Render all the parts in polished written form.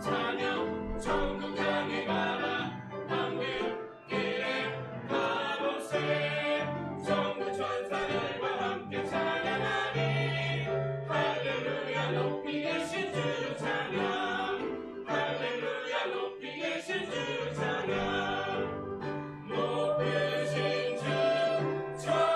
찬양 천국 향해 가라 황금길에 가보세 천국 천사들과 함께 찬양하리 할렐루야 높이 계신 주를 찬양 할렐루야 높이 계신 주를 찬양 높으신 주 찬양.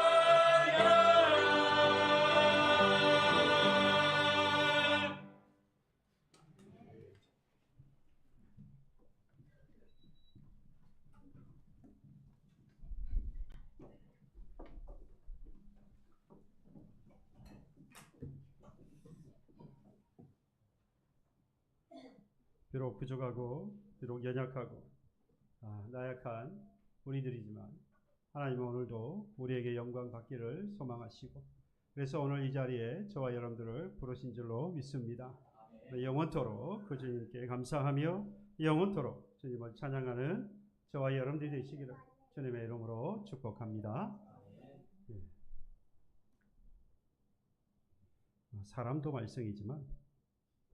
비록 부족하고 비록 연약하고 나약한 우리들이지만 하나님은 오늘도 우리에게 영광 받기를 소망하시고 그래서 오늘 이 자리에 저와 여러분들을 부르신 줄로 믿습니다. 영원토록 그 주님께 감사하며 영원토록 주님을 찬양하는 저와 여러분들이 되시기를 주님의 이름으로 축복합니다. 사람도 말썽이지만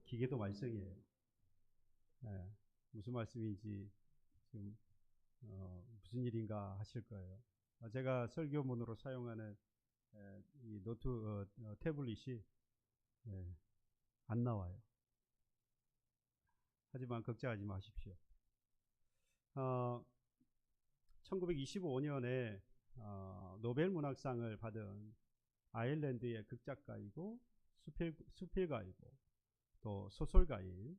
기계도 말썽이에요. 무슨 말씀인지 지금 무슨 일인가 하실 거예요. 제가 설교문으로 사용하는 이 노트 태블릿이 안 나와요. 하지만 걱정하지 마십시오. 1925년에 노벨 문학상을 받은 아일랜드의 극작가이고 수필가이고 또 소설가인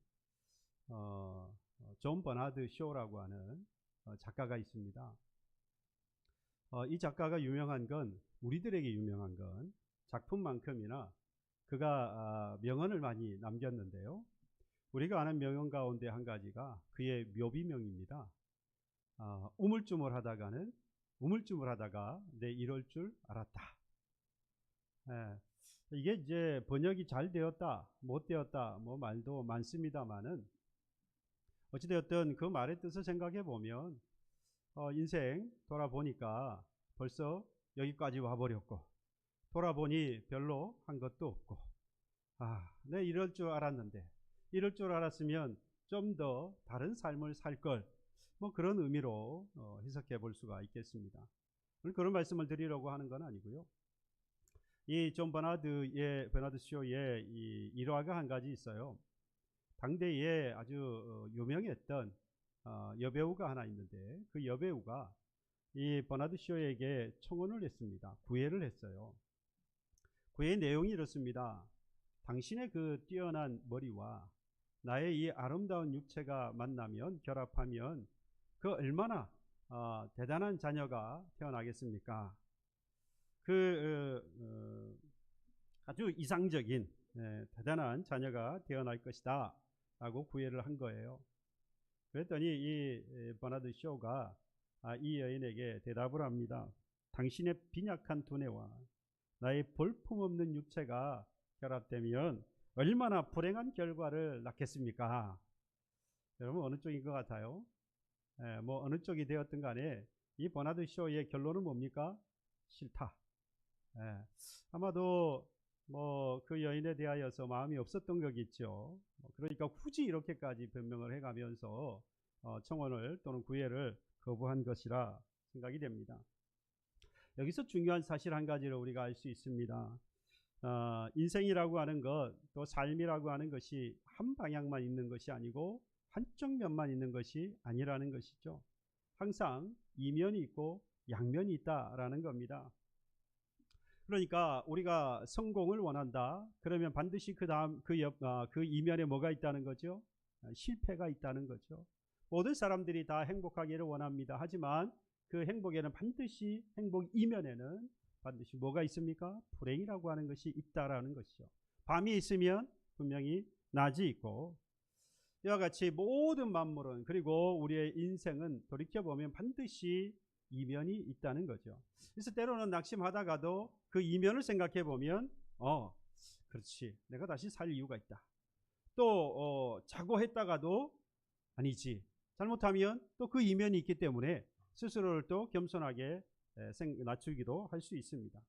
존 버나드 쇼라고 하는 작가가 있습니다. 이 작가가 유명한 건 우리들에게 유명한 건 작품만큼이나 그가 명언을 많이 남겼는데요. 우리가 아는 명언 가운데 한 가지가 그의 묘비명입니다. 우물쭈물하다가 내 이럴 줄 알았다. 이게 이제 번역이 잘 되었다, 못 되었다, 뭐 말도 많습니다만은 어찌되었든 그 말의 뜻을 생각해 보면 인생 돌아보니까 벌써 여기까지 와버렸고 돌아보니 별로 한 것도 없고 내 이럴 줄 알았는데 이럴 줄 알았으면 좀 더 다른 삶을 살 걸 뭐 그런 의미로 해석해 볼 수가 있겠습니다. 오늘 그런 말씀을 드리려고 하는 건 아니고요. 이 존 버나드 쇼의 이 일화가 한 가지 있어요. 당대에 아주 유명했던 여배우가 하나 있는데 그 여배우가 이 버나드 쇼에게 청혼을 했습니다. 구애를 했어요. 구애의 내용이 이렇습니다. 당신의 그 뛰어난 머리와 나의 이 아름다운 육체가 만나면 결합하면 그 얼마나 대단한 자녀가 태어나겠습니까? 아주 이상적인 대단한 자녀가 태어날 것이다 라고 구애를 한 거예요. 그랬더니 이 버나드 쇼가 이 여인에게 대답을 합니다. 당신의 빈약한 두뇌와 나의 볼품없는 육체가 결합되면 얼마나 불행한 결과를 낳겠습니까? 여러분 어느 쪽인 것 같아요? 뭐 어느 쪽이 되었든 간에 이 버나드 쇼의 결론은 뭡니까? 싫다. 아마도 뭐 그 여인에 대하여서 마음이 없었던 거겠죠. 그러니까 굳이 이렇게까지 변명을 해가면서 청혼을 또는 구애를 거부한 것이라 생각이 됩니다. 여기서 중요한 사실 한 가지를 우리가 알 수 있습니다. 인생이라고 하는 것, 또 삶이라고 하는 것이 한 방향만 있는 것이 아니고 한쪽 면만 있는 것이 아니라는 것이죠. 항상 이면이 있고 양면이 있다라는 겁니다. 그러니까 우리가 성공을 원한다. 그러면 반드시 그 이면에 뭐가 있다는 거죠? 실패가 있다는 거죠. 모든 사람들이 다 행복하기를 원합니다. 하지만 그 행복에는 반드시 행복 이면에는 반드시 뭐가 있습니까? 불행이라고 하는 것이 있다라는 것이죠. 밤이 있으면 분명히 낮이 있고 이와 같이 모든 만물은 그리고 우리의 인생은 돌이켜보면 반드시 이면이 있다는 거죠. 그래서 때로는 낙심하다가도 그 이면을 생각해 보면 그렇지, 내가 다시 살 이유가 있다. 또 자고 했다가도 아니지, 잘못하면 또 그 이면이 있기 때문에 스스로를 또 겸손하게 낮추기도 할 수 있습니다.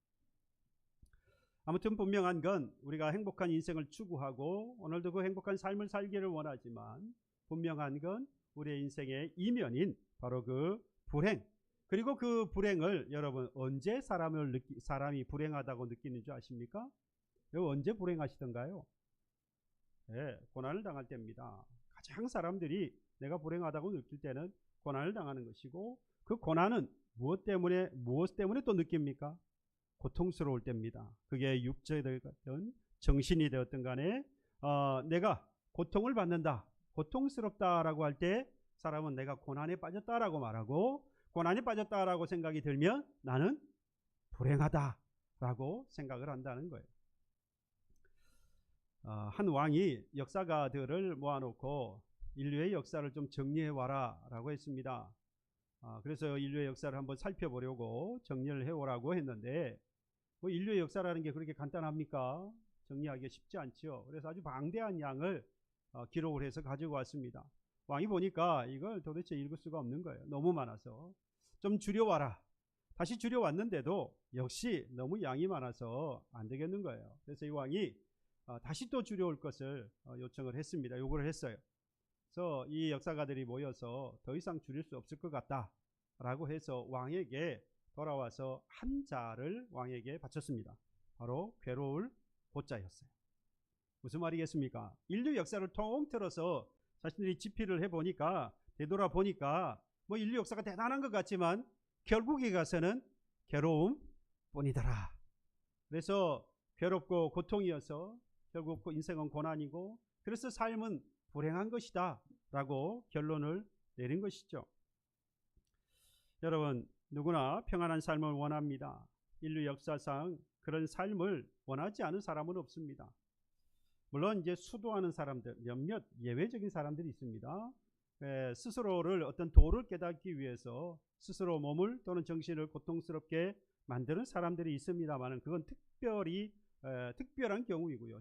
아무튼 분명한 건 우리가 행복한 인생을 추구하고 오늘도 그 행복한 삶을 살기를 원하지만 분명한 건 우리의 인생의 이면인 바로 그 불행, 그리고 그 불행을 여러분 언제 사람이 불행하다고 느끼는 줄 아십니까? 언제 불행하시던가요? 네, 고난을 당할 때입니다. 가장 사람들이 내가 불행하다고 느낄 때는 고난을 당하는 것이고, 그 고난은 무엇 때문에 또 느낍니까? 고통스러울 때입니다. 그게 육체가 되었든 정신이 되었든 간에 내가 고통을 받는다, 고통스럽다라고 할 때 사람은 내가 고난에 빠졌다라고 말하고, 고난에 빠졌다라고 생각이 들면 나는 불행하다라고 생각을 한다는 거예요. 한 왕이 역사가들을 모아놓고 인류의 역사를 좀 정리해와라 라고 했습니다. 그래서 인류의 역사를 한번 살펴보려고 정리를 해오라고 했는데, 뭐 인류의 역사라는 게 그렇게 간단합니까? 정리하기가 쉽지 않죠. 그래서 아주 방대한 양을 기록을 해서 가지고 왔습니다. 왕이 보니까 이걸 도대체 읽을 수가 없는 거예요. 너무 많아서. 좀 줄여와라. 다시 줄여왔는데도 역시 너무 양이 많아서 안 되겠는 거예요. 그래서 이 왕이 다시 또 줄여올 것을 요청을 했습니다. 요구를 했어요. 그래서 이 역사가들이 모여서 더 이상 줄일 수 없을 것 같다 라고 해서 왕에게 돌아와서 한 자를 왕에게 바쳤습니다. 바로 괴로울 고자였어요. 무슨 말이겠습니까? 인류 역사를 통틀어서 자신들이 집필을 해보니까, 되돌아보니까 뭐 인류 역사가 대단한 것 같지만 결국에 가서는 괴로움 뿐이더라. 그래서 괴롭고 고통이어서 결국 인생은 고난이고, 그래서 삶은 불행한 것이다 라고 결론을 내린 것이죠. 여러분, 누구나 평안한 삶을 원합니다. 인류 역사상 그런 삶을 원하지 않은 사람은 없습니다. 물론 이제 수도하는 사람들, 몇몇 예외적인 사람들이 있습니다. 스스로를 어떤 도를 깨닫기 위해서 스스로 몸을 또는 정신을 고통스럽게 만드는 사람들이 있습니다만, 그건 특별한 경우이고요.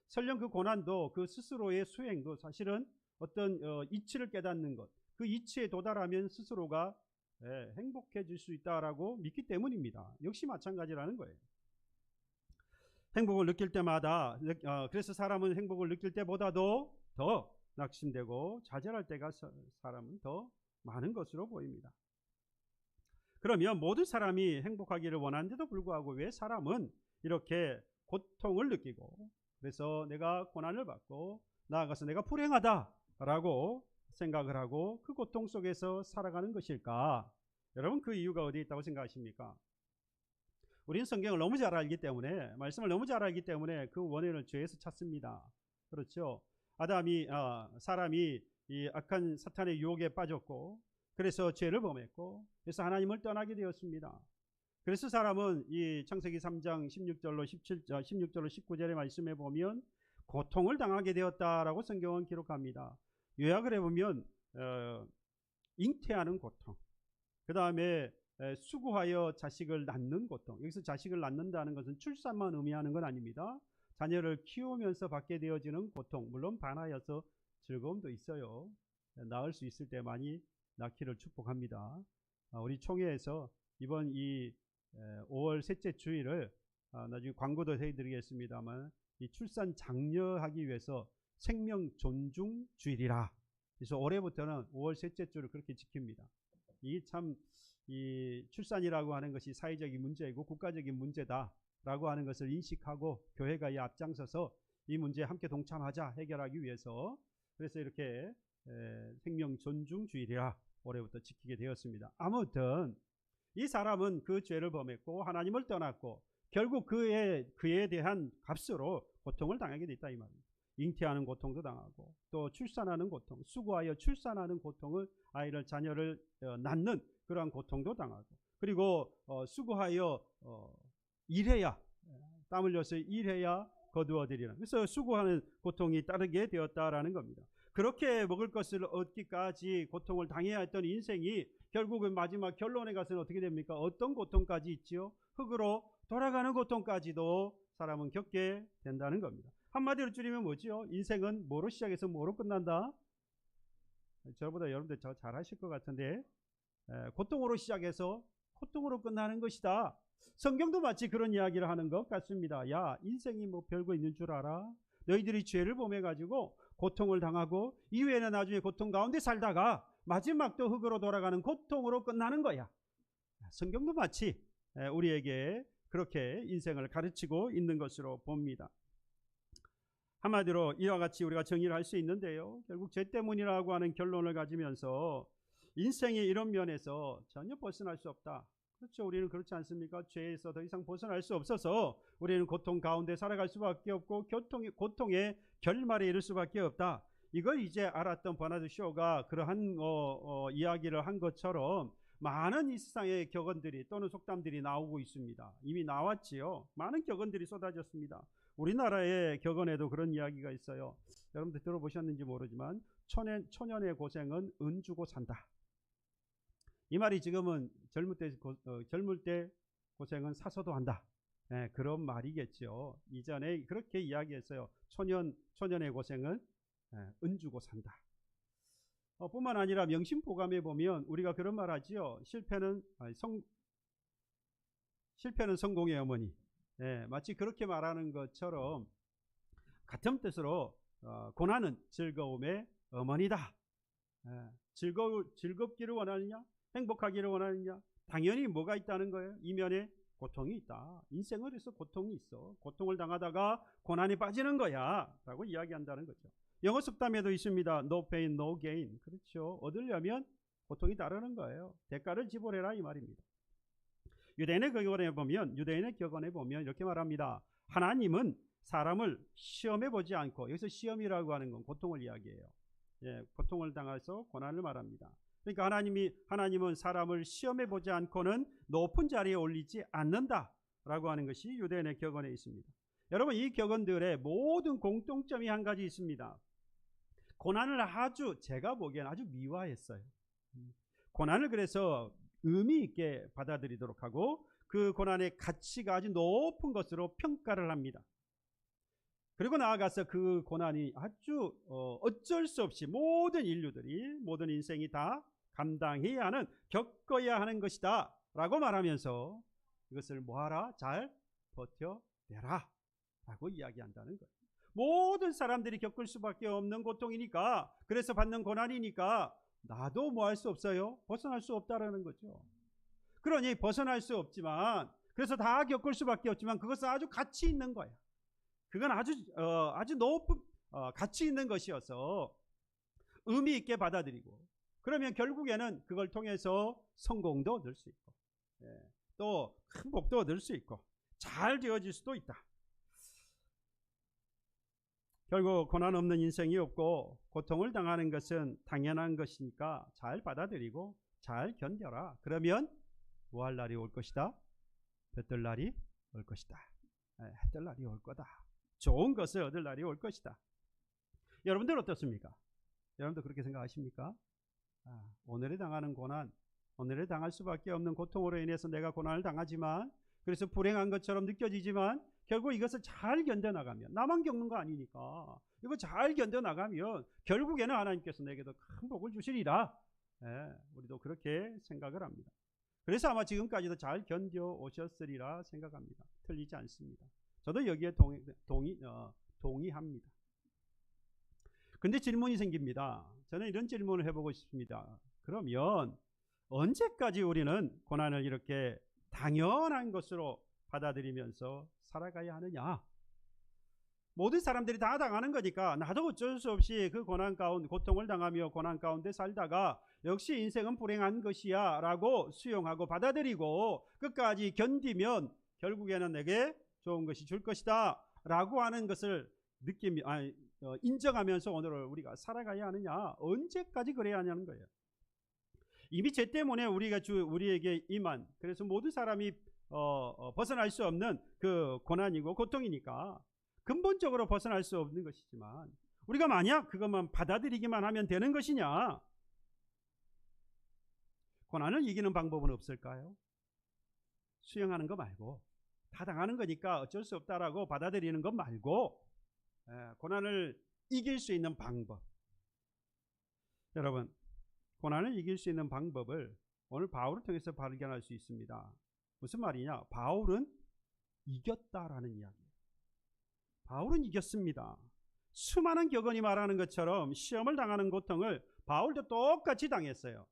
설령 그 고난도, 그 스스로의 수행도 사실은 어떤 이치를 깨닫는 것, 그 이치에 도달하면 스스로가 행복해질 수 있다라고 믿기 때문입니다. 역시 마찬가지라는 거예요. 행복을 느낄 때마다, 그래서 사람은 행복을 느낄 때보다도 더 낙심되고 좌절할 때가 사람은 더 많은 것으로 보입니다. 그러면 모든 사람이 행복하기를 원하는데도 불구하고 왜 사람은 이렇게 고통을 느끼고, 그래서 내가 고난을 받고 나아가서 내가 불행하다라고 생각을 하고 그 고통 속에서 살아가는 것일까? 여러분, 그 이유가 어디에 있다고 생각하십니까? 우리는 성경을 너무 잘 알기 때문에, 말씀을 너무 잘 알기 때문에 그 원인을 죄에서 찾습니다. 그렇죠? 사람이 이 악한 사탄의 유혹에 빠졌고, 그래서 죄를 범했고, 그래서 하나님을 떠나게 되었습니다. 그래서 사람은 이 창세기 3장 16절로 19절의 말씀에 보면 고통을 당하게 되었다라고 성경은 기록합니다. 요약을 해보면 잉태하는 고통, 그 다음에 수고하여 자식을 낳는 고통. 여기서 자식을 낳는다는 것은 출산만 의미하는 건 아닙니다. 자녀를 키우면서 받게 되어지는 고통, 물론 반하여서 즐거움도 있어요. 낳을 수 있을 때 많이 낳기를 축복합니다. 우리 총회에서 이번 이 5월 셋째 주일을 나중에 광고도 해드리겠습니다만, 이 출산 장려하기 위해서 생명 존중 주일이라. 그래서 올해부터는 5월 셋째 주를 그렇게 지킵니다. 이 출산이라고 하는 것이 사회적인 문제이고 국가적인 문제다라고 하는 것을 인식하고 교회가 이 앞장서서 이 문제에 함께 동참하자, 해결하기 위해서. 그래서 이렇게 생명 존중 주일이라 올해부터 지키게 되었습니다. 아무튼 이 사람은 그 죄를 범했고 하나님을 떠났고 결국 그에 대한 값으로 고통을 당하게 됐다 이 말입니다. 잉태하는 고통도 당하고, 또 출산하는 고통, 수고하여 출산하는 고통을, 자녀를 낳는 그러한 고통도 당하고, 그리고 수고하여 일해야, 땀 흘려서 일해야 거두어들이라. 그래서 수고하는 고통이 따르게 되었다라는 겁니다. 그렇게 먹을 것을 얻기까지 고통을 당해야 했던 인생이 결국은 마지막 결론에 가서는 어떻게 됩니까? 어떤 고통까지 있지요? 흙으로 돌아가는 고통까지도 사람은 겪게 된다는 겁니다. 한마디로 줄이면 뭐지요? 인생은 뭐로 시작해서 뭐로 끝난다? 저보다 여러분들 잘 하실 것 같은데, 고통으로 시작해서 고통으로 끝나는 것이다. 성경도 마치 그런 이야기를 하는 것 같습니다. 야, 인생이 뭐 별거 있는 줄 알아? 너희들이 죄를 범해가지고 고통을 당하고 이후에는 나중에 고통 가운데 살다가 마지막도 흙으로 돌아가는 고통으로 끝나는 거야. 성경도 마치 우리에게 그렇게 인생을 가르치고 있는 것으로 봅니다. 한마디로 이와 같이 우리가 정의를 할 수 있는데요. 결국 죄 때문이라고 하는 결론을 가지면서 인생의 이런 면에서 전혀 벗어날 수 없다. 그렇죠. 우리는 그렇지 않습니까? 죄에서 더 이상 벗어날 수 없어서 우리는 고통 가운데 살아갈 수밖에 없고 고통의 결말에 이를 수밖에 없다. 이걸 이제 알았던 버나드 쇼가 그러한 이야기를 한 것처럼 많은 이 세상의 격언들이 또는 속담들이 나오고 있습니다. 이미 나왔지요. 많은 격언들이 쏟아졌습니다. 우리나라의 격언에도 그런 이야기가 있어요. 여러분들 들어보셨는지 모르지만 초년의 고생은 은 주고 산다. 이 말이 지금은 젊을 때 고생은 사서도 한다. 그런 말이겠죠. 이전에 그렇게 이야기했어요. 초년의 고생은 은 주고 산다. 뿐만 아니라 명심보감에 보면 우리가 그런 말 하지요. 실패는 성공의 어머니. 마치 그렇게 말하는 것처럼 같은 뜻으로 고난은 즐거움의 어머니다. 즐겁기를 원하느냐? 행복하기를 원하느냐? 당연히 뭐가 있다는 거예요? 이면에 고통이 있다. 인생을 해서 고통이 있어. 고통을 당하다가 고난에 빠지는 거야 라고 이야기한다는 거죠. 영어 속담에도 있습니다. No pain, no gain. 그렇죠. 얻으려면 고통이 따르는 거예요. 대가를 지불해라 이 말입니다. 유대인의 격언에 보면 이렇게 말합니다. 하나님은 사람을 시험해 보지 않고, 여기서 시험이라고 하는 건 고통을 이야기해요. 고통을 당해서 고난을 말합니다. 그러니까 하나님은 사람을 시험해 보지 않고는 높은 자리에 올리지 않는다라고 하는 것이 유대인의 격언에 있습니다. 여러분, 이 격언들의 모든 공통점이 한 가지 있습니다. 고난을 제가 보기에는 아주 미화했어요. 고난을 그래서 의미 있게 받아들이도록 하고 그 고난의 가치가 아주 높은 것으로 평가를 합니다. 그리고 나아가서 그 고난이 아주 어쩔 수 없이 모든 인생이 다 감당해야 하는, 겪어야 하는 것이다 라고 말하면서 이것을 뭐하라? 잘 버텨내라 라고 이야기한다는 거예요. 모든 사람들이 겪을 수밖에 없는 고통이니까, 그래서 받는 고난이니까 나도 뭐 할 수 없어요? 벗어날 수 없다라는 거죠. 그러니 벗어날 수 없지만, 그래서 다 겪을 수밖에 없지만 그것은 아주 가치 있는 거야. 그건 아주 높은 가치 있는 것이어서 의미 있게 받아들이고, 그러면 결국에는 그걸 통해서 성공도 얻을 수 있고, 또 큰 복도 얻을 수 있고 잘 되어질 수도 있다. 결국 고난 없는 인생이 없고 고통을 당하는 것은 당연한 것이니까 잘 받아들이고 잘 견뎌라. 그러면 뭐 할 날이 올 것이다? 볕들 날이 올 것이다. 해뜰 날이 올 거다. 좋은 것을 얻을 날이 올 것이다. 여러분들 어떻습니까? 여러분도 그렇게 생각하십니까? 오늘에 당하는 고난, 오늘에 당할 수밖에 없는 고통으로 인해서 내가 고난을 당하지만, 그래서 불행한 것처럼 느껴지지만 결국 이것을 잘 견뎌나가면, 나만 겪는 거 아니니까 이거 잘 견뎌나가면 결국에는 하나님께서 내게도 큰 복을 주시리라. 우리도 그렇게 생각을 합니다. 그래서 아마 지금까지도 잘 견뎌 오셨으리라 생각합니다. 틀리지 않습니다. 저도 여기에 동의합니다. 근데 질문이 생깁니다. 저는 이런 질문을 해보고 싶습니다. 그러면 언제까지 우리는 고난을 이렇게 당연한 것으로 받아들이면서 살아가야 하느냐? 모든 사람들이 다 당하는 거니까 나도 어쩔 수 없이 그 고통을 당하며 고난 가운데 살다가 역시 인생은 불행한 것이야 라고 수용하고 받아들이고 끝까지 견디면 결국에는 내게 좋은 것이 줄 것이다 라고 하는 것을 인정하면서 오늘을 우리가 살아가야 하느냐? 언제까지 그래야 하냐는 거예요. 이미 죄 때문에 우리에게 임한, 그래서 모든 사람이 벗어날 수 없는 그 고난이고 고통이니까 근본적으로 벗어날 수 없는 것이지만, 우리가 만약 그것만 받아들이기만 하면 되는 것이냐? 고난을 이기는 방법은 없을까요? 수용하는 거 말고, 다 당하는 거니까 어쩔 수 없다라고 받아들이는 것 말고, 고난을 이길 수 있는 방법. 여러분, 고난을 이길 수 있는 방법을 오늘 바울을 통해서 발견할 수 있습니다. 무슨 말이냐? 바울은 이겼다라는 이야기예요. 바울은 이겼습니다. 수많은 격언이 말하는 것처럼 시험을 당하는 고통을 바울도 똑같이 당했어요.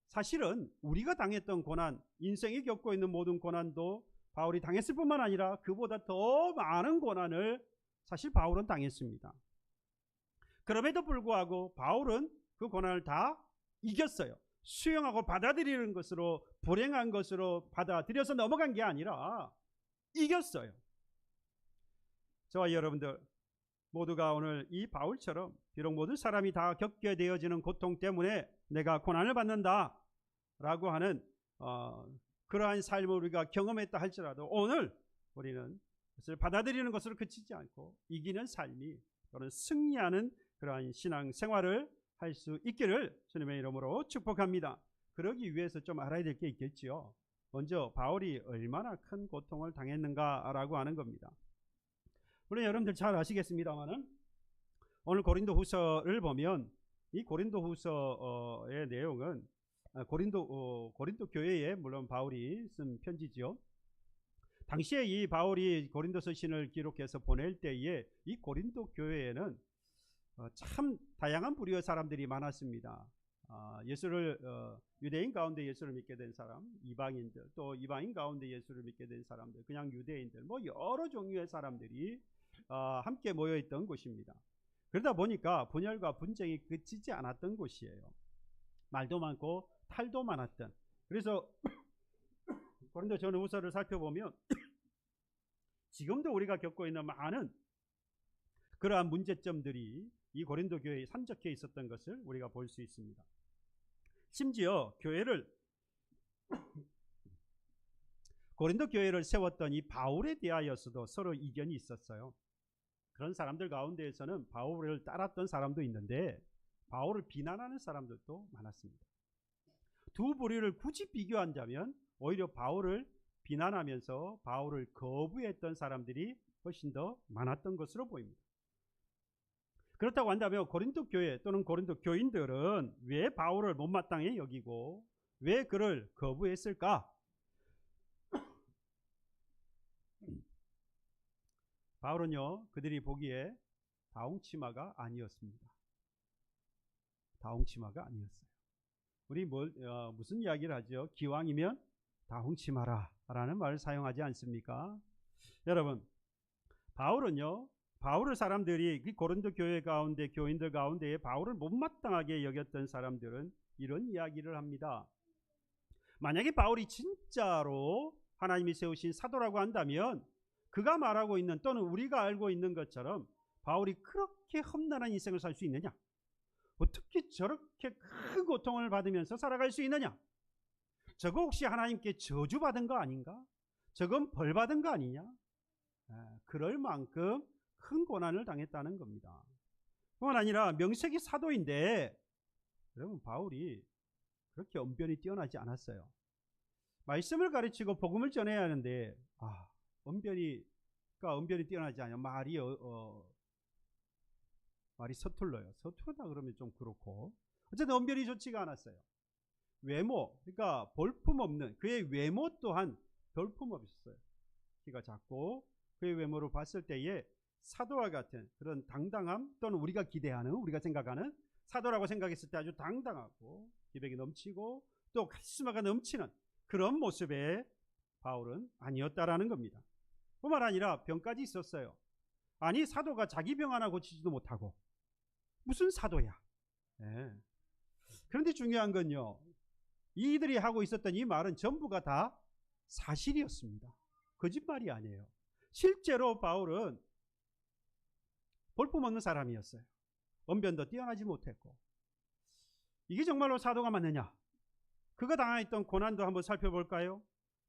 사실은 우리가 당했던 고난, 인생이 겪고 있는 모든 고난도 바울이 당했을 뿐만 아니라 그보다 더 많은 고난을 사실 바울은 당했습니다. 그럼에도 불구하고 바울은 그 고난을 다 이겼어요. 수용하고 받아들이는 것으로, 불행한 것으로 받아들여서 넘어간 게 아니라 이겼어요. 저와 여러분들 모두가 오늘 이 바울처럼 비록 모든 사람이 다 겪게 되어지는 고통 때문에 내가 고난을 받는다 라고 하는 그러한 삶을 우리가 경험했다 할지라도 오늘 우리는 그것을 받아들이는 것으로 그치지 않고 이기는 삶이 또는 승리하는 그러한 신앙 생활을 할 수 있기를 주님의 이름으로 축복합니다. 그러기 위해서 좀 알아야 될 게 있겠지요. 먼저 바울이 얼마나 큰 고통을 당했는가라고 하는 겁니다. 물론 여러분들 잘 아시겠습니다만은 오늘 고린도 후서를 보면 이 고린도 후서의 내용은 고린도 교회에 물론 바울이 쓴 편지지요. 당시에 이 바울이 고린도서 신을 기록해서 보낼 때에 이 고린도 교회에는 참 다양한 부류의 사람들이 많았습니다. 유대인 가운데 예수를 믿게 된 사람, 이방인들, 또 이방인 가운데 예수를 믿게 된 사람들, 그냥 유대인들, 뭐 여러 종류의 사람들이 함께 모여있던 곳입니다. 그러다 보니까 분열과 분쟁이 그치지 않았던 곳이에요. 말도 많고 탈도 많았던. 그래서 고린도 전후서를 살펴보면 지금도 우리가 겪고 있는 많은 그러한 문제점들이 이 고린도 교회에 산적해 있었던 것을 우리가 볼 수 있습니다. 심지어 고린도 교회를 세웠던 이 바울에 대하여서도 서로 이견이 있었어요. 그런 사람들 가운데에서는 바울을 따랐던 사람도 있는데 바울을 비난하는 사람들도 많았습니다. 두 부류를 굳이 비교한다면 오히려 바울을 비난하면서 바울을 거부했던 사람들이 훨씬 더 많았던 것으로 보입니다. 그렇다고 한다면 고린도 교회 또는 고린도 교인들은 왜 바울을 못마땅히 여기고 왜 그를 거부했을까? 바울은요, 그들이 보기에 다홍치마가 아니었습니다. 다홍치마가 아니었어요. 우리 무슨 이야기를 하죠? 기왕이면 다홍치마라 라는 말을 사용하지 않습니까? 여러분, 바울을 사람들이 고린도 교회 가운데 교인들 가운데 바울을 못마땅하게 여겼던 사람들은 이런 이야기를 합니다. 만약에 바울이 진짜로 하나님이 세우신 사도라고 한다면 그가 말하고 있는 또는 우리가 알고 있는 것처럼 바울이 그렇게 험난한 인생을 살 수 있느냐? 어떻게 저렇게 큰 고통을 받으면서 살아갈 수 있느냐? 저거 혹시 하나님께 저주받은 거 아닌가? 저건 벌받은 거 아니냐? 그럴 만큼 큰 고난을 당했다는 겁니다. 뿐만 아니라 명색이 사도인데 여러분 바울이 그렇게 언변이 뛰어나지 않았어요. 말씀을 가르치고 복음을 전해야 하는데 언변이 뛰어나지 않아요. 말이 서툴러요. 서투르다 그러면 좀 그렇고 어쨌든 언변이 좋지가 않았어요. 외모, 그러니까 볼품없는 그의 외모 또한 볼품없었어요. 키가 작고 그의 외모를 봤을 때에 사도와 같은 그런 당당함 또는 우리가 기대하는 우리가 생각하는 사도라고 생각했을 때 아주 당당하고 기백이 넘치고 또 카리스마가 넘치는 그런 모습의 바울은 아니었다라는 겁니다. 뿐만 아니라 병까지 있었어요. 아니 사도가 자기 병 하나 고치지도 못하고 무슨 사도야. 그런데 중요한 건요, 이들이 하고 있었던 이 말은 전부가 다 사실이었습니다. 거짓말이 아니에요. 실제로 바울은 볼품없는 사람이었어요. 언변도 뛰어나지 못했고. 이게 정말로 사도가 맞느냐? 그가 당했던 고난도 한번 살펴볼까요?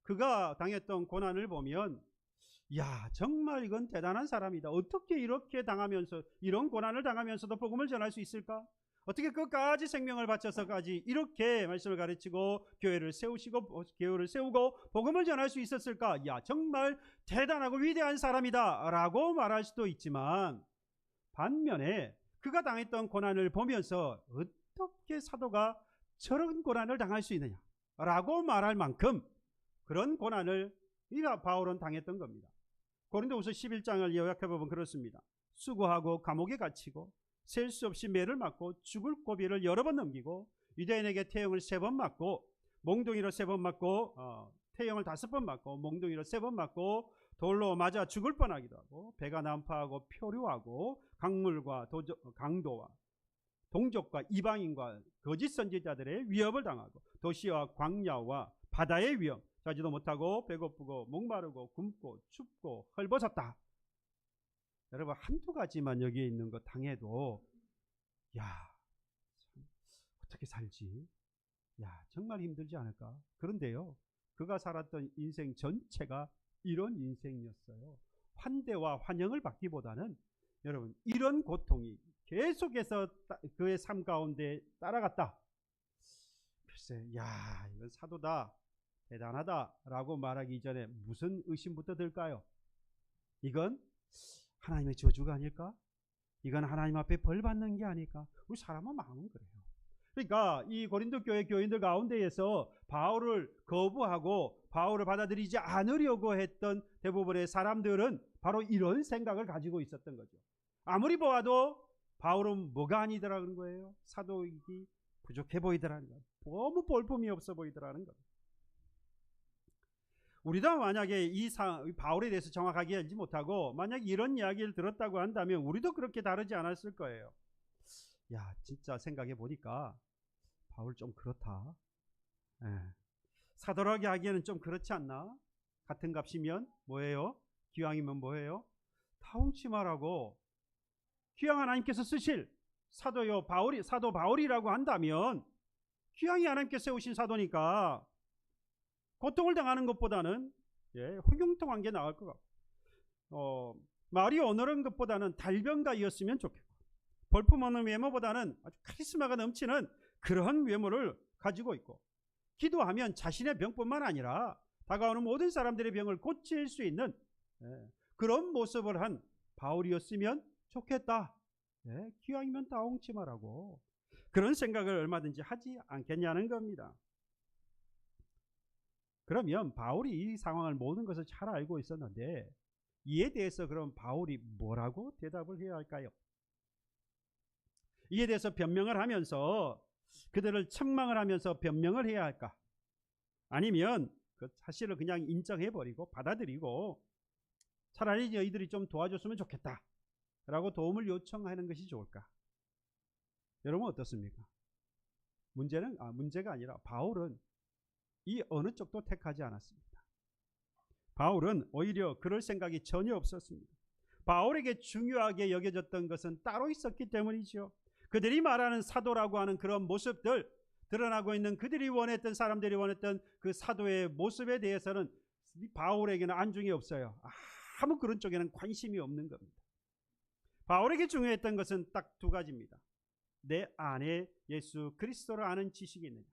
그가 당했던 고난을 보면 정말 이건 대단한 사람이다. 어떻게 이렇게 당하면서 이런 고난을 당하면서도 복음을 전할 수 있을까? 어떻게 끝까지 생명을 바쳐서까지 이렇게 말씀을 가르치고 교회를 세우고 복음을 전할 수 있었을까? 정말 대단하고 위대한 사람이다 라고 말할 수도 있지만 반면에 그가 당했던 고난을 보면서 어떻게 사도가 저런 고난을 당할 수 있느냐 라고 말할 만큼 그런 고난을 이 바울은 당했던 겁니다. 고린도후서 11장을 요약해보면 그렇습니다. 수고하고 감옥에 갇히고 셀 수 없이 매를 맞고 죽을 고비를 여러 번 넘기고 유대인에게 태형을 3번 맞고 몽둥이로 3번 맞고 태형을 5번 맞고 몽둥이로 3번 맞고 돌로 맞아 죽을 뻔하기도 하고 배가 난파하고 표류하고 강물과 강도와 동족과 이방인과 거짓 선지자들의 위협을 당하고 도시와 광야와 바다의 위험 자지도 못하고 배고프고 목마르고 굶고 춥고 헐벗었다. 여러분 한두 가지만 여기에 있는 거 당해도 야 참, 어떻게 살지? 야 정말 힘들지 않을까? 그런데요 그가 살았던 인생 전체가 이런 인생이었어요. 환대와 환영을 받기보다는 여러분 이런 고통이 계속해서 그의 삶 가운데 따라갔다. 글쎄 야 이건 사도다 대단하다라고 말하기 전에 무슨 의심부터 들까요? 이건 하나님의 저주가 아닐까? 이건 하나님 앞에 벌 받는 게 아닐까? 우리 사람은 마음은 그래요. 그러니까 이 고린도 교회 교인들 가운데에서 바울을 거부하고 바울을 받아들이지 않으려고 했던 대부분의 사람들은 바로 이런 생각을 가지고 있었던 거죠. 아무리 보아도 바울은 뭐가 아니더라는 거예요. 사도이기 부족해 보이더라는 거예요. 너무 볼품이 없어 보이더라는 거예요. 우리도 만약에 이 바울에 대해서 정확하게 알지 못하고 만약 이런 이야기를 들었다고 한다면 우리도 그렇게 다르지 않았을 거예요. 야 진짜 생각해 보니까 바울 좀 그렇다. 사도라고 하기에는 좀 그렇지 않나? 같은 값이면 뭐예요? 기왕이면 뭐예요? 타홍치마라고 기왕 하나님께서 쓰실 사도요 바울이 사도 바울이라고 한다면 기왕이 하나님께서 세우신 사도니까 고통을 당하는 것보다는 훌륭통한 게 나을 것 같고 말이 어느런 것보다는 달변가이었으면 좋겠고 볼품 없는 외모보다는 아주 카리스마가 넘치는 그러한 외모를 가지고 있고 기도하면 자신의 병뿐만 아니라 다가오는 모든 사람들의 병을 고칠 수 있는 그런 모습을 한 바울이었으면 좋겠다. 기왕이면 다홍치마라고 그런 생각을 얼마든지 하지 않겠냐는 겁니다. 그러면 바울이 이 상황을 모든 것을 잘 알고 있었는데 이에 대해서 그럼 바울이 뭐라고 대답을 해야 할까요? 이에 대해서 변명을 하면서 그들을 책망을 하면서 변명을 해야 할까? 아니면 그 사실을 그냥 인정해버리고 받아들이고 차라리 너희들이 좀 도와줬으면 좋겠다 라고 도움을 요청하는 것이 좋을까? 여러분 어떻습니까? 문제가 아니라 바울은 이 어느 쪽도 택하지 않았습니다. 바울은 오히려 그럴 생각이 전혀 없었습니다. 바울에게 중요하게 여겨졌던 것은 따로 있었기 때문이죠. 그들이 말하는 사도라고 하는 그런 모습들, 드러나고 있는 그들이 원했던 사람들이 원했던 그 사도의 모습에 대해서는 바울에게는 안중이 없어요. 아무 그런 쪽에는 관심이 없는 겁니다. 바울에게 중요했던 것은 딱 두 가지입니다. 내 안에 예수 그리스도를 아는 지식이 있느냐.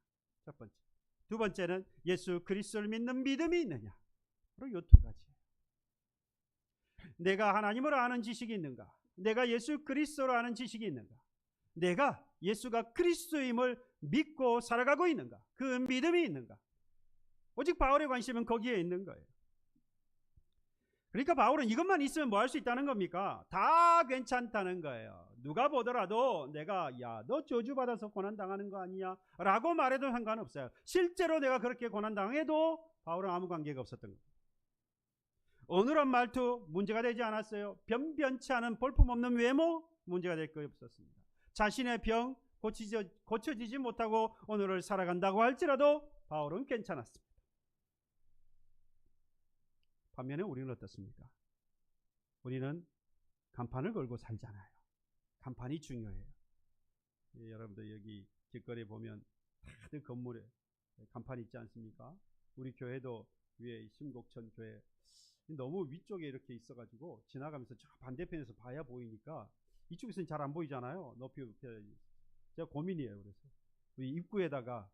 첫 번째. 두 번째는 예수 그리스도를 믿는 믿음이 있느냐. 바로 이 두 가지예요. 내가 하나님을 아는 지식이 있는가? 내가 예수 그리스도를 아는 지식이 있는가? 내가 예수가 그리스도임을 믿고 살아가고 있는가? 그 믿음이 있는가? 오직 바울의 관심은 거기에 있는 거예요. 그러니까 바울은 이것만 있으면 뭐 할 수 있다는 겁니까? 다 괜찮다는 거예요. 누가 보더라도 내가 너 저주받아서 고난당하는 거 아니냐 라고 말해도 상관없어요. 실제로 내가 그렇게 고난당해도 바울은 아무 관계가 없었던 거예요. 어느런 말투 문제가 되지 않았어요. 변변치 않은 볼품없는 외모 문제가 될 거 없었습니다. 자신의 병 고쳐지지 못하고 오늘을 살아간다고 할지라도 바울은 괜찮았습니다. 반면에 우리는 어떻습니까? 우리는 간판을 걸고 살잖아요. 간판이 중요해요. 여러분들 여기 길거리에 보면 다들 건물에 간판이 있지 않습니까? 우리 교회도 위에 심곡천 교회 너무 위쪽에 이렇게 있어가지고 지나가면서 저 반대편에서 봐야 보이니까 이쪽에서는 잘 안 보이잖아요. 높이 제가 고민이에요. 그래서 우리 입구에다가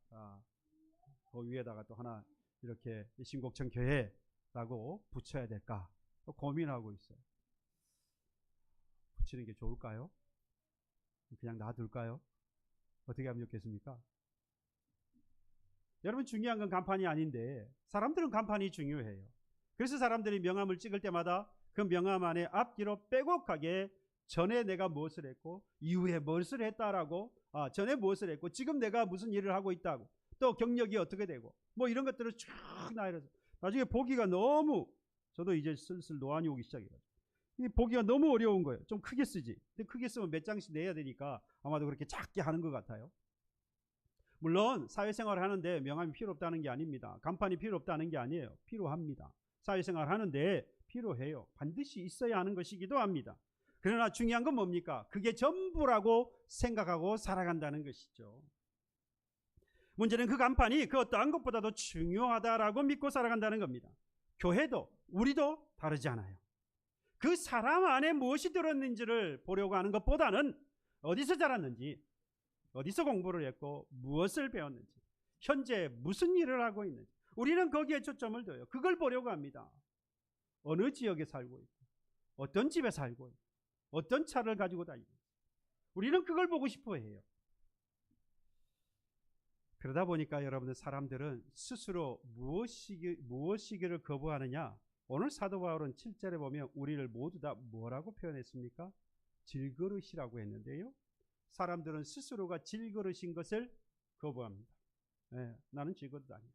그 위에다가 또 하나 이렇게 심곡천 교회라고 붙여야 될까 고민하고 있어요. 붙이는 게 좋을까요? 그냥 놔둘까요? 어떻게 하면 좋겠습니까? 여러분 중요한 건 간판이 아닌데 사람들은 간판이 중요해요. 그래서 사람들이 명함을 찍을 때마다 그 명함 안에 앞뒤로 빼곡하게 전에 내가 무엇을 했고 이후에 무엇을 했다라고 전에 무엇을 했고 지금 내가 무슨 일을 하고 있다고 또 경력이 어떻게 되고 뭐 이런 것들을 쭉 나열해서 나중에 보기가 너무 저도 이제 슬슬 노안이 오기 시작해요. 이 보기가 너무 어려운 거예요. 좀 크게 쓰지. 근데 크게 쓰면 몇 장씩 내야 되니까 아마도 그렇게 작게 하는 것 같아요. 물론 사회생활을 하는데 명함이 필요 없다는 게 아닙니다. 간판이 필요 없다는 게 아니에요. 필요합니다. 사회생활 하는데 필요해요. 반드시 있어야 하는 것이기도 합니다. 그러나 중요한 건 뭡니까? 그게 전부라고 생각하고 살아간다는 것이죠. 문제는 그 간판이 그 어떠한 것보다도 중요하다라고 믿고 살아간다는 겁니다. 교회도 우리도 다르지 않아요. 그 사람 안에 무엇이 들었는지를 보려고 하는 것보다는 어디서 자랐는지, 어디서 공부를 했고 무엇을 배웠는지, 현재 무슨 일을 하고 있는지 우리는 거기에 초점을 둬요. 그걸 보려고 합니다. 어느 지역에 살고 있고 어떤 집에 살고 있고 어떤 차를 가지고 다니고 우리는 그걸 보고 싶어 해요. 그러다 보니까 여러분들 사람들은 스스로 무엇이기를 거부하느냐. 오늘 사도 바울은 7절에 보면 우리를 모두 다 뭐라고 표현했습니까? 질그릇이라고 했는데요. 사람들은 스스로가 질그릇인 것을 거부합니다. 나는 질그릇 아니야.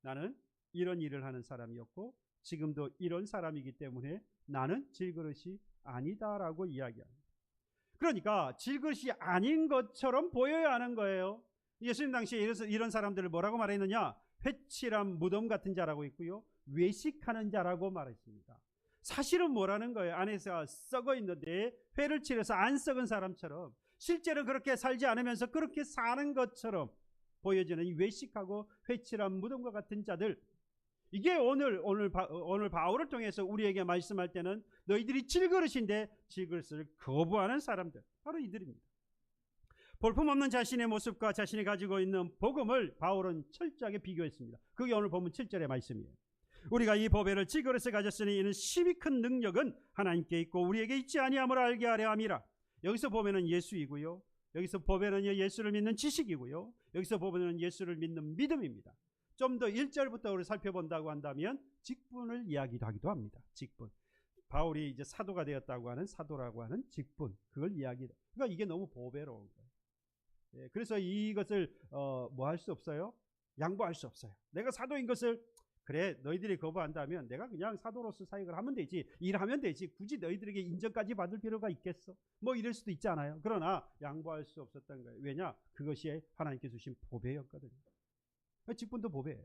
나는 이런 일을 하는 사람이었고 지금도 이런 사람이기 때문에 나는 질그릇이 아니다라고 이야기합니다. 그러니까 질그릇이 아닌 것처럼 보여야 하는 거예요. 예수님 당시에 이런 사람들을 뭐라고 말했느냐? 회칠한 무덤 같은 자라고 있고요. 외식하는 자라고 말했습니다. 사실은 뭐라는 거예요? 안에서 썩어 있는데 회를 칠해서 안 썩은 사람처럼 실제로 그렇게 살지 않으면서 그렇게 사는 것처럼 보여지는 이 외식하고 회칠한 무덤과 같은 자들, 이게 오늘 바울을 통해서 우리에게 말씀할 때는 너희들이 질그릇인데 질그릇을 거부하는 사람들, 바로 이들입니다. 볼품없는 자신의 모습과 자신이 가지고 있는 복음을 바울은 철저하게 비교했습니다. 그게 오늘 본문 7절의 말씀이에요. 우리가 이 보배를 질그릇에 가졌으니 이는 심히 큰 능력은 하나님께 있고 우리에게 있지 아니함을 알게 하려 함이라. 여기서 보면은 예수이고요. 여기서 보배는 예수를 믿는 지식이고요. 여기서 보면은 예수를 믿는 믿음입니다. 좀 더 1절부터 우리 살펴본다고 한다면 직분을 이야기하기도 합니다. 직분. 바울이 이제 사도가 되었다고 하는 사도라고 하는 직분, 그걸 이야기해요. 그러니까 이게 너무 보배로운 거예요. 그래서 이것을 뭐 할 수 없어요? 양보할 수 없어요. 내가 사도인 것을 그래 너희들이 거부한다면 내가 그냥 사도로서 사역을 하면 되지, 일하면 되지, 굳이 너희들에게 인정까지 받을 필요가 있겠어? 뭐 이럴 수도 있잖아요. 그러나 양보할 수 없었던 거예요. 왜냐? 그것이 하나님께 주신 보배였거든요. 직분도 보배예요.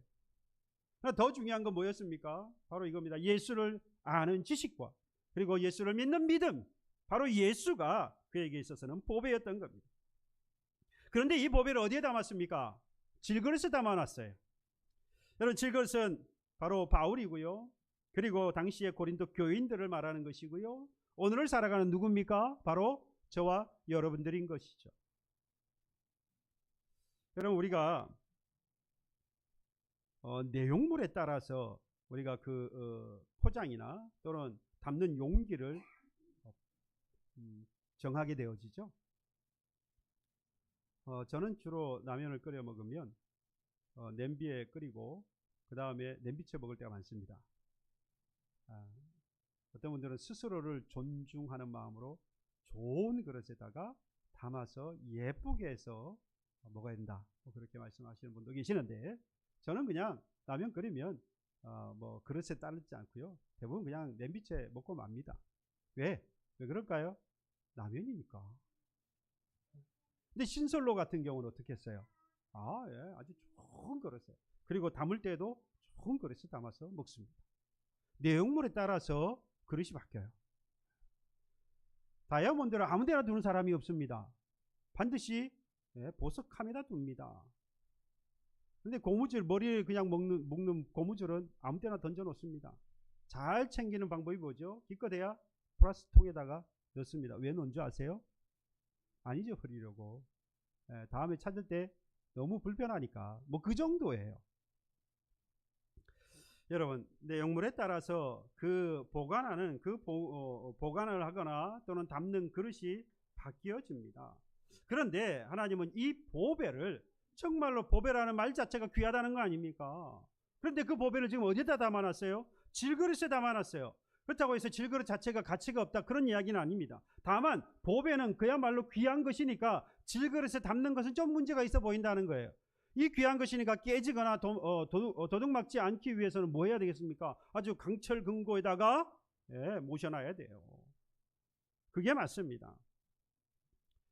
더 중요한 건 뭐였습니까? 바로 이겁니다. 예수를 아는 지식과 그리고 예수를 믿는 믿음, 바로 예수가 그에게 있어서는 보배였던 겁니다. 그런데 이 보배를 어디에 담았습니까? 질그릇에 담아놨어요. 여러분, 질그릇은 바로 바울이고요. 그리고 당시의 고린도 교인들을 말하는 것이고요. 오늘을 살아가는 누굽니까? 바로 저와 여러분들인 것이죠. 여러분, 우리가 내용물에 따라서 우리가 그 포장이나 또는 담는 용기를 정하게 되어지죠. 저는 주로 라면을 끓여 먹으면 냄비에 끓이고 그 다음에 냄비채 먹을 때가 많습니다. 어떤 분들은 스스로를 존중하는 마음으로 좋은 그릇에다가 담아서 예쁘게 해서 먹어야 된다, 그렇게 말씀하시는 분도 계시는데, 저는 그냥 라면 끓이면 뭐 그릇에 따르지 않고요, 대부분 그냥 냄비채 먹고 맙니다. 왜 그럴까요? 라면이니까. 근데 신설로 같은 경우는 어떻게 했어요? 예, 아주 좋은 그릇에, 그리고 담을 때도 좋은 그릇에 담아서 먹습니다. 내용물에 따라서 그릇이 바뀌어요. 다이아몬드를 아무 데나 두는 사람이 없습니다. 반드시 보석 칸에다 둡니다. 근데 고무줄, 머리에 그냥 묶는 고무줄은 아무 데나 던져 놓습니다. 잘 챙기는 방법이 뭐죠? 기껏해야 플라스틱통에다가 넣습니다. 왜 넣은 줄 아세요? 안 잊어버리려고. 다음에 찾을 때 너무 불편하니까. 뭐 그 정도예요. 여러분, 내용물에 따라서 그 보관하는 보관을 하거나 또는 담는 그릇이 바뀌어집니다. 그런데 하나님은 이 보배를 정말로 보배라는 말 자체가 귀하다는 거 아닙니까? 그런데 그 보배를 지금 어디다 담아놨어요? 질그릇에 담아놨어요. 그렇다고 해서 질그릇 자체가 가치가 없다, 그런 이야기는 아닙니다. 다만 보배는 그야말로 귀한 것이니까 질그릇에 담는 것은 좀 문제가 있어 보인다는 거예요. 이 귀한 것이니까 깨지거나 도둑맞지 않기 위해서는 뭐 해야 되겠습니까? 아주 강철 금고에다가 모셔놔야 돼요. 그게 맞습니다.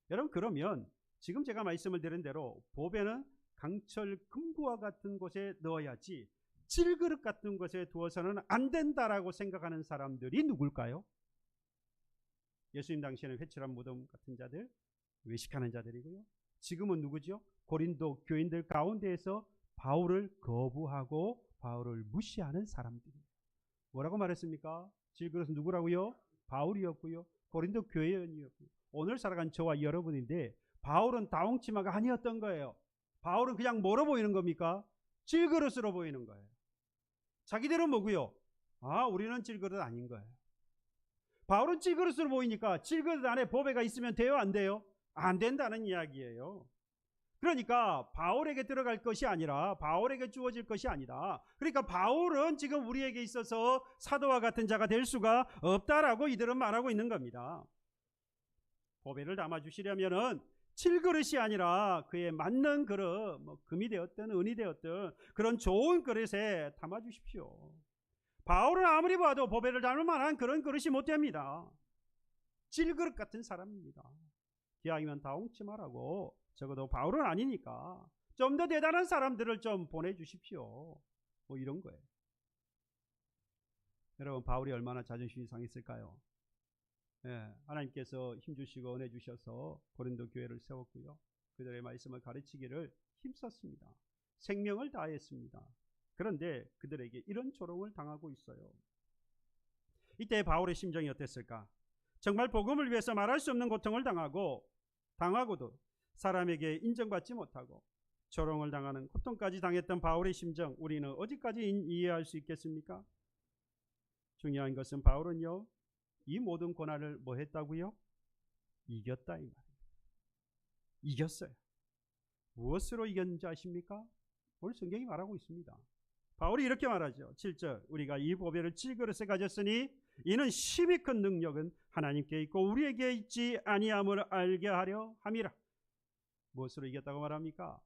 여러분, 그러면 지금 제가 말씀을 드린 대로 보배는 강철 금고와 같은 곳에 넣어야지 질그릇 같은 곳에 두어서는 안 된다라고 생각하는 사람들이 누굴까요? 예수님 당시에는 회칠한 무덤 같은 자들, 외식하는 자들이고요. 지금은 누구죠? 고린도 교인들 가운데에서 바울을 거부하고 바울을 무시하는 사람들이에요. 뭐라고 말했습니까? 질그릇은 누구라고요? 바울이었고요. 고린도 교회원이었고요. 오늘 살아간 저와 여러분인데 바울은 다홍치마가 아니었던 거예요. 바울은 그냥 뭐로 보이는 겁니까? 질그릇으로 보이는 거예요. 자기들은 뭐고요? 우리는 질그릇 아닌 거예요. 바울은 질그릇으로 보이니까 질그릇 안에 보배가 있으면 돼요, 안 돼요? 안 된다는 이야기예요. 그러니까 바울에게 들어갈 것이 아니라, 바울에게 주어질 것이 아니다. 그러니까 바울은 지금 우리에게 있어서 사도와 같은 자가 될 수가 없다라고 이들은 말하고 있는 겁니다. 보배를 담아주시려면은 질그릇이 아니라 그에 맞는 그릇, 금이 되었든 은이 되었든 그런 좋은 그릇에 담아주십시오. 바울은 아무리 봐도 보배를 담을 만한 그런 그릇이 못 됩니다. 질그릇 같은 사람입니다. 기왕이면 다홍치마라고, 적어도 바울은 아니니까 좀 더 대단한 사람들을 좀 보내주십시오. 뭐 이런 거예요. 여러분, 바울이 얼마나 자존심이 상했을까요? 하나님께서 힘주시고 은혜 주셔서 고린도 교회를 세웠고요. 그들의 말씀을 가르치기를 힘썼습니다. 생명을 다했습니다. 그런데 그들에게 이런 조롱을 당하고 있어요. 이때 바울의 심정이 어땠을까? 정말 복음을 위해서 말할 수 없는 고통을 당하고도 사람에게 인정받지 못하고 조롱을 당하는 고통까지 당했던 바울의 심정, 우리는 어디까지 이해할 수 있겠습니까? 중요한 것은 바울은요, 이 모든 고난을 뭐 했다고요? 이겼다, 이 말입니다. 이겼어요. 무엇으로 이겼는지 아십니까? 오늘 성경이 말하고 있습니다. 바울이 이렇게 말하죠. 7절, 우리가 이 보배를 질그릇에 가졌으니 이는 심히 큰 능력은 하나님께 있고 우리에게 있지 아니함을 알게 하려 함이라. 무엇으로 이겼다고 말합니까?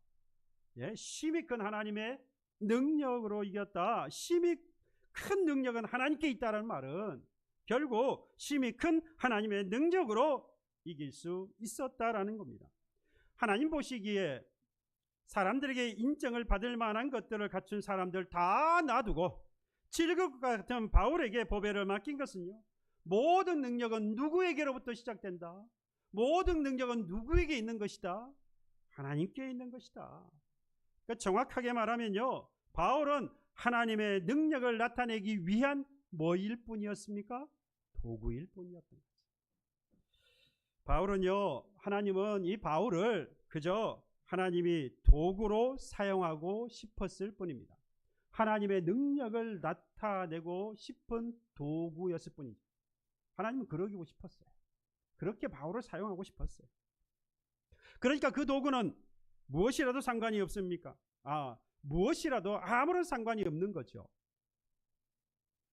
심히 큰 하나님의 능력으로 이겼다. 심히 큰 능력은 하나님께 있다는 말은 결국 심히 큰 하나님의 능력으로 이길 수 있었다라는 겁니다. 하나님 보시기에 사람들에게 인정을 받을 만한 것들을 갖춘 사람들 다 놔두고 질그릇 같은 바울에게 보배를 맡긴 것은요, 모든 능력은 누구에게로부터 시작된다. 모든 능력은 누구에게 있는 것이다? 하나님께 있는 것이다. 그러니까 정확하게 말하면요, 바울은 하나님의 능력을 나타내기 위한 뭐일 뿐이었습니까? 도구일 뿐이었던 거죠. 바울은요, 하나님은 이 바울을 그저 하나님이 도구로 사용하고 싶었을 뿐입니다. 하나님의 능력을 나타내고 싶은 도구였을 뿐이죠. 하나님은 그러기고 싶었어요. 그렇게 바울을 사용하고 싶었어요. 그러니까 그 도구는 무엇이라도 상관이 없습니까? 무엇이라도 아무런 상관이 없는 거죠.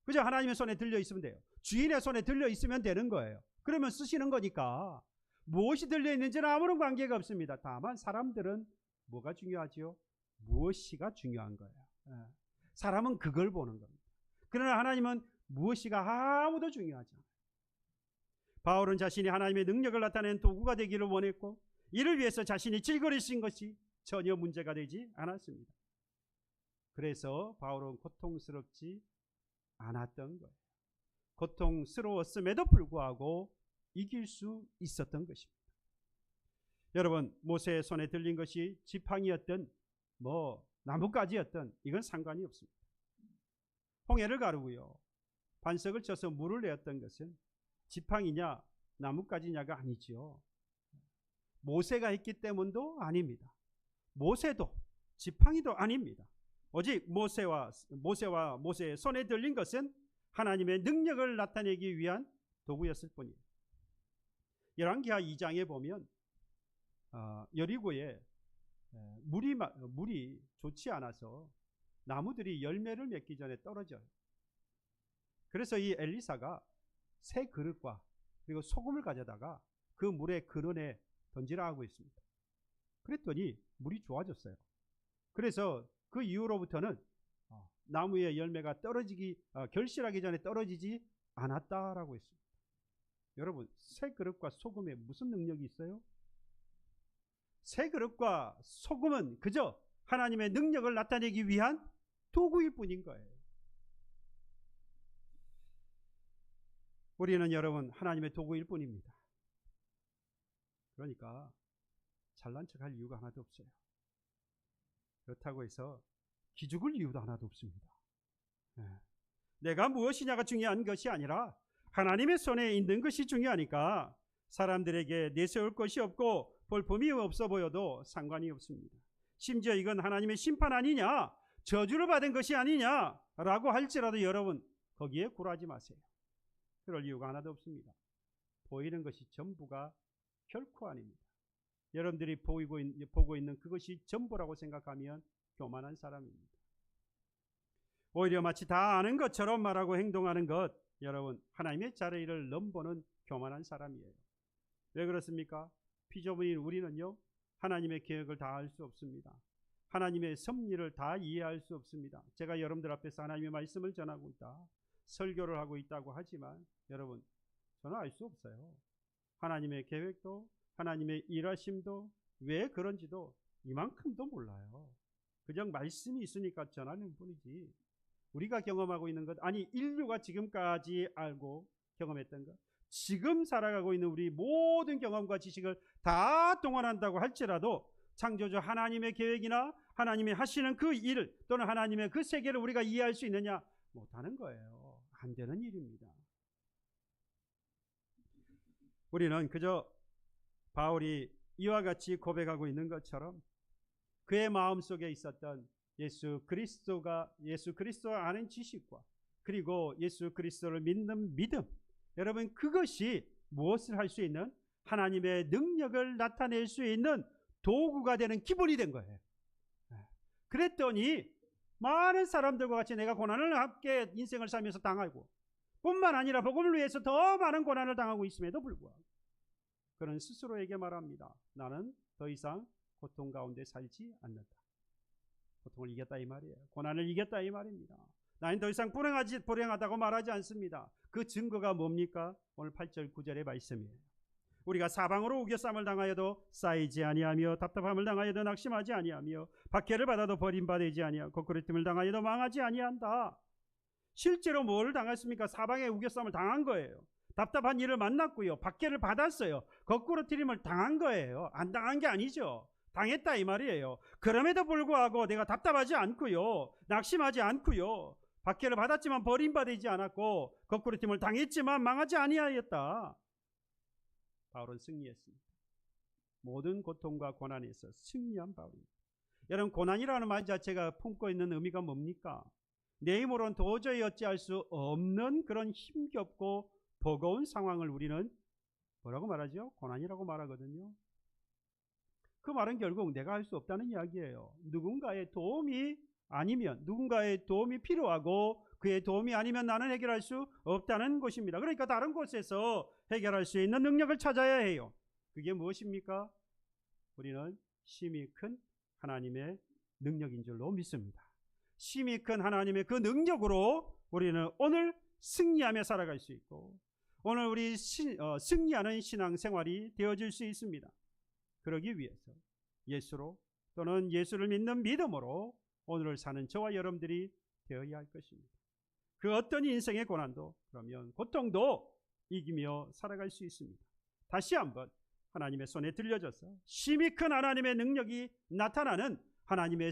그저 하나님의 손에 들려 있으면 돼요. 주인의 손에 들려 있으면 되는 거예요. 그러면 쓰시는 거니까 무엇이 들려 있는지는 아무런 관계가 없습니다. 다만 사람들은 뭐가 중요하죠? 무엇이가 중요한 거예요. 사람은 그걸 보는 겁니다. 그러나 하나님은 무엇이가 아무도 중요하지 않아요. 바울은 자신이 하나님의 능력을 나타내는 도구가 되기를 원했고 이를 위해서 자신이 질그릇인 것이 전혀 문제가 되지 않았습니다. 그래서 바울은 고통스럽지 않았던 거예요. 고통스러웠음에도 불구하고 이길 수 있었던 것입니다. 여러분, 모세의 손에 들린 것이 지팡이였든 나뭇가지였든 이건 상관이 없습니다. 홍해를 가르고요, 반석을 쳐서 물을 내었던 것은 지팡이냐 나뭇가지냐가 아니지요. 모세가 했기 때문도 아닙니다. 모세도 지팡이도 아닙니다. 오직 모세와 모세의 손에 들린 것은 하나님의 능력을 나타내기 위한 도구였을 뿐이에요. 열왕기하 2장에 보면 여리고에 물이 좋지 않아서 나무들이 열매를 맺기 전에 떨어져요. 그래서 이 엘리사가 새 그릇과 그리고 소금을 가져다가 그 물의 근원에 던지라 하고 있습니다. 그랬더니 물이 좋아졌어요. 그래서 그 이후로부터는 나무의 열매가 결실하기 전에 떨어지지 않았다라고 했습니다. 여러분, 새 그릇과 소금에 무슨 능력이 있어요? 새 그릇과 소금은 그저 하나님의 능력을 나타내기 위한 도구일 뿐인 거예요. 우리는 여러분 하나님의 도구일 뿐입니다. 그러니까 잘난 척할 이유가 하나도 없어요. 그렇다고 해서 기죽을 이유도 하나도 없습니다. 내가 무엇이냐가 중요한 것이 아니라 하나님의 손에 있는 것이 중요하니까 사람들에게 내세울 것이 없고 볼품이 없어 보여도 상관이 없습니다. 심지어 이건 하나님의 심판 아니냐, 저주를 받은 것이 아니냐라고 할지라도 여러분 거기에 굴하지 마세요. 그럴 이유가 하나도 없습니다. 보이는 것이 전부가 결코 아닙니다. 여러분들이 보고 있는 그것이 전부라고 생각하면 교만한 사람입니다. 오히려 마치 다 아는 것처럼 말하고 행동하는 것, 여러분 하나님의 자리를 넘보는 교만한 사람이에요. 왜 그렇습니까? 피조물인 우리는요 하나님의 계획을 다 알 수 없습니다. 하나님의 섭리를 다 이해할 수 없습니다. 제가 여러분들 앞에서 하나님의 말씀을 전하고 있다, 설교를 하고 있다고 하지만 여러분 저는 알 수 없어요. 하나님의 계획도 하나님의 일하심도 왜 그런지도 이만큼도 몰라요. 그냥 말씀이 있으니까 전하는 뿐이지 우리가 경험하고 있는 것, 아니 인류가 지금까지 알고 경험했던 것, 지금 살아가고 있는 우리 모든 경험과 지식을 다 동원한다고 할지라도 창조주 하나님의 계획이나 하나님이 하시는 그 일 또는 하나님의 그 세계를 우리가 이해할 수 있느냐? 못하는 거예요. 안 되는 일입니다. 우리는 그저 바울이 이와 같이 고백하고 있는 것처럼 그의 마음속에 있었던 예수 그리스도 아는 지식과 그리고 예수 그리스도를 믿는 믿음, 여러분 그것이 무엇을 할 수 있는, 하나님의 능력을 나타낼 수 있는 도구가 되는 기본이 된 거예요. 그랬더니 많은 사람들과 같이 내가 고난을 함께 인생을 살면서 당하고 뿐만 아니라 복음을 위해서 더 많은 고난을 당하고 있음에도 불구하고 그는 스스로에게 말합니다. 나는 더 이상 고통 가운데 살지 않는다. 고통을 이겼다 이 말이에요. 고난을 이겼다 이 말입니다. 나는 더 이상 불행하다고 말하지 않습니다. 그 증거가 뭡니까? 오늘 8절 9절의 말씀이에요. 우리가 사방으로 우겨쌈을 당하여도 쌓이지 아니하며 답답함을 당하여도 낙심하지 아니하며 박해를 받아도 버림받지 아니하고 거꾸로 틈을 당하여도 망하지 아니한다. 실제로 뭘 당했습니까? 사방에 우겨쌈을 당한 거예요. 답답한 일을 만났고요. 박해를 받았어요. 거꾸로 트림을 당한 거예요. 안 당한 게 아니죠. 당했다 이 말이에요. 그럼에도 불구하고 내가 답답하지 않고요. 낙심하지 않고요. 박해를 받았지만 버림받지 않았고 거꾸로 트림을 당했지만 망하지 아니하였다. 바울은 승리했습니다. 모든 고통과 고난에서 승리한 바울입니다. 여러분 고난이라는 말 자체가 품고 있는 의미가 뭡니까? 내 힘으로는 도저히 어찌할 수 없는 그런 힘겹고 버거운 상황을 우리는 뭐라고 말하죠? 고난이라고 말하거든요. 그 말은 결국 내가 할 수 없다는 이야기예요. 누군가의 도움이 아니면, 누군가의 도움이 필요하고 그의 도움이 아니면 나는 해결할 수 없다는 것입니다. 그러니까 다른 곳에서 해결할 수 있는 능력을 찾아야 해요. 그게 무엇입니까? 우리는 심히 큰 하나님의 능력인 줄로 믿습니다. 심히 큰 하나님의 그 능력으로 우리는 오늘 승리하며 살아갈 수 있고 오늘 우리 승리하는 신앙생활이 되어질 수 있습니다. 그러기 위해서 예수로 또는 예수를 믿는 믿음으로 오늘을 사는 저와 여러분들이 되어야 할 것입니다. 그 어떤 인생의 고난도 그러면 고통도 이기며 살아갈 수 있습니다. 다시 한번 하나님의 손에 들려져서 심히 큰 하나님의 능력이 나타나는 하나님께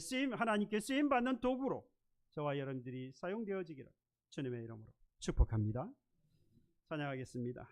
쓰임받는 도구로 저와 여러분들이 사용되어지기를 주님의 이름으로 축복합니다. 찬양하겠습니다.